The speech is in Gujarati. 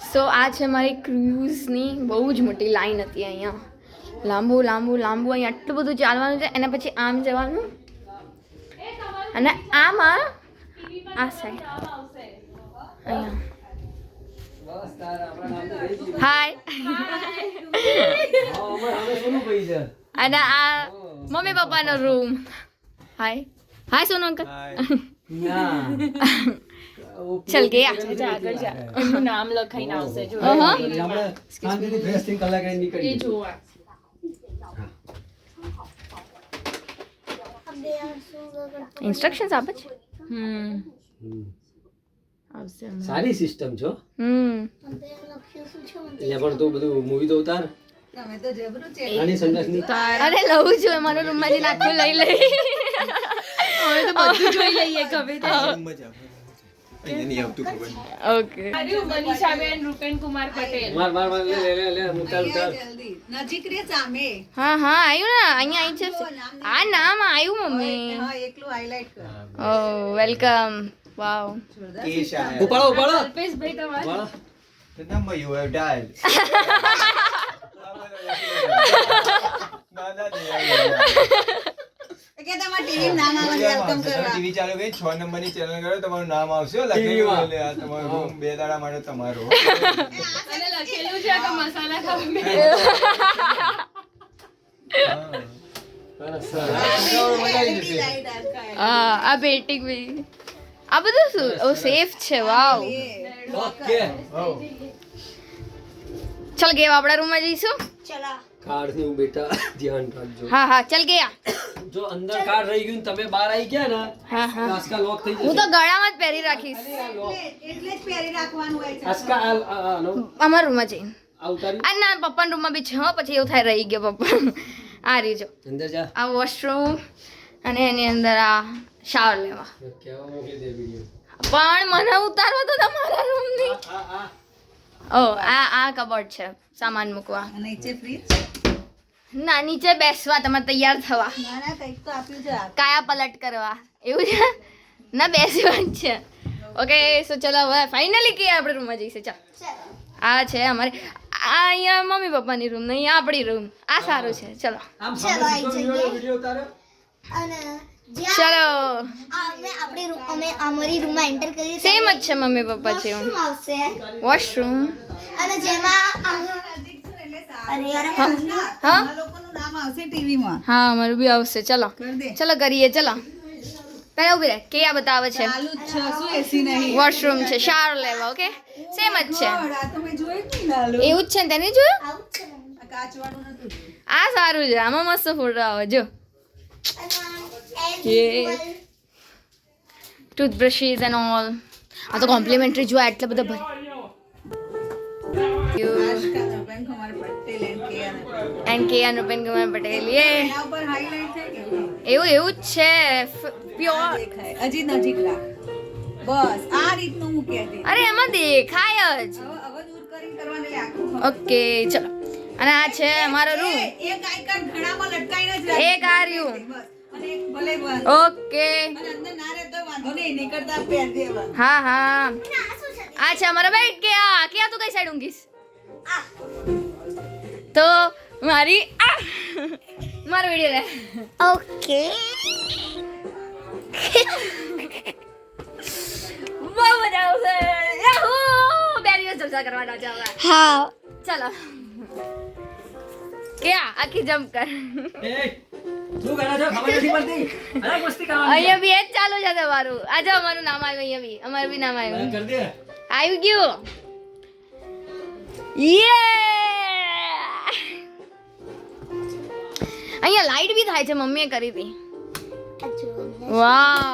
સો આ છે મારી ક્રૂઝની બહુ જ મોટી લાઈન હતી અહીંયા. લાંબુ અહીંયા આટલું બધું ચાલવાનું છે. એના પછી આમ જવાનું અને આમાં આ સાઈડ અહીંયા હાય અને આ મમ્મી પપ્પાનો રૂમ. હાય સોનુ અંકલ. ચલ ગયા આગળ જા. એમનું નામ લખાઈને આવશે જો એ જોવા. ઇન્સ્ટ્રક્શન્સ આપે છે. આવશે સારી સિસ્ટમ છો. અહીંયા પણ તું બધું મૂવી તો ઉતાર. આની સંડાસની અરે લઉં છું મારો રૂમમાં જઈને આખું લઈ લઈ. હવે તો બધું જોઈ લઈએ ગમે તે. ઓકે મનીષાબેન રૂપેન કુમાર પટેલ. માર લે ઉતાર. નજીક રે સામે. હા આવ્યું ને અહીંયા આવી છે. આ નામ આવ્યું મમ્મી. હા એકલું હાઇલાઇટ કર. ઓ વેલકમ. વાવ. ઉપાડો અલ્પેશભાઈ તમારે ઉપાડો. The number you have dialed. કે તમારા ટીવી નામ આવે વેલકમ કરવા. ટીવી ચાલુ કરી 6 નંબરની ચેનલ કરો તમારું નામ આવશે લખેલું એટલે આ તમારો રૂમ 2 દાડા માટે તમારો. અને લખેલું છે કે મસાલા ખાવા. આ બેટિંગ બી આ બધું શું સેફ છે. વાવ. ઓકે ચલ ગયા આપણા રૂમમાં જઈશું. ચલા. કાર્ડ નું બેટા ધ્યાન રાખજો. હા ચલ ગયા. જો અંદર કાર્ડ રહી ગયું ને તમે બહાર આવી ગયા ને હા આસ્કા લોક થઈ હું જશે. તો ગળામાં જ પહેરી રાખીશ. એટલે જ પહેરી રાખવાનું હોય છે. આસ્કા નો અમારા રૂમમાં જઈને આ ઉતારી આ ના પપ્પાના રૂમમાં બી છે. પછી એવું થાય રહી ગયો પપ્પા. આ રહી જો અંદર જા. આ વોશરૂમ અને એની અંદર આ શાવર લેવા. કેવા મોકલી દે વિડિયો. પણ મને ઉતારવો તો તમારા રૂમની. ઓ આ કબોર્ડ છે સામાન મૂકવા. અને નીચે ફ્રીજ. ના નીચે બેસવા તમે તૈયાર થવા ના કંઈક તો આપ્યું છે. કાયા પલટ કરવા એવું છે ના બેસવા જ છે. ઓકે સો ચલો હવે ફાઇનલી કે આપણે રૂમમાં જઈશું. ચાલ આ છે અમારે આ અહીંયા મમ્મી પપ્પાની રૂમ ને અહીંયા આપણી રૂમ. આ સારું છે. ચલો આમ સામે વિડિયો ઉતારો. ચલો અમે અમારી રૂમમાં એન્ટર કરીએ સેમ જ છે મમ્મી પપ્પા છે. આવશે વોશરૂમ અને જેમાં હા લોકોનું નામ આવશે ટીવીમાં. હા અમારું બી આવશે. ચલો કર દે. ચલો કરીએ. ચલો પહેલા ઉભી રહે કે આ બતાવે છે. ચાલુ જ છે શું એસી નહીં. વોશરૂમ છે શાવર લેવા. ઓકે સેમ જ છે. આ તમે જોયું જ નહીં લાલુ. એવું જ છે ને તેને જોયું. આ કાચવાળું નતું. આ સારું છે. આમાં મસ્ત ફોટો આવે જો. ટૂથબ્રશીસ એન્ડ ઓલ. આ તો કોમ્પ્લિમેન્ટરી જો એટલા બધા ભાઈ. બેંક કુમાર પટેલ એન્ડ કે અનુપેન કુમાર પટેલ. યે એના ઉપર હાઇલાઇટ છે કે એવું જ છે પ્યોર. દેખાય. હજી નજીક રાખ. બસ આ રીતનું મૂકી દે. અરે એમાં દેખાય જ. હવે દૂર કરીને કરવાને લે આખું. ઓકે ચલો. અને આ છે અમારો રૂમ. એક આઈકન ઘણામાં લટકાઈને જ રાખ. એક આ રહ્યું. બસ. અને એક ભલે બંધ. ઓકે અને અંદર ના રહે તો વાંધો નહીં નીકળતા પહેર દેવા. હા આ છે અમારો બેડ. કે તું કઈ સાઈડ ઊંઘીશ તો મારી મારો વિડિયો લે. ઓકે બહુ મજા આવશે. યાહૂ 2 દિવસ જલસા કરવાના છે હવે. હા ચલો કે આખી જમ્પ કર. એ શું કરે છે ખબર નથી પડતી. અરે મસ્તી કરવાની અહીંયા બી એ જ ચાલુ છે તમારું. આજે અમારું નામ આવ્યું. અહીંયા બી અમારું બી નામ આવ્યું. કર દે. આવી ગયું. યે અહીંયા લાઈટ બી થાય છે. મમ્મીએ કરી હતી. વાહ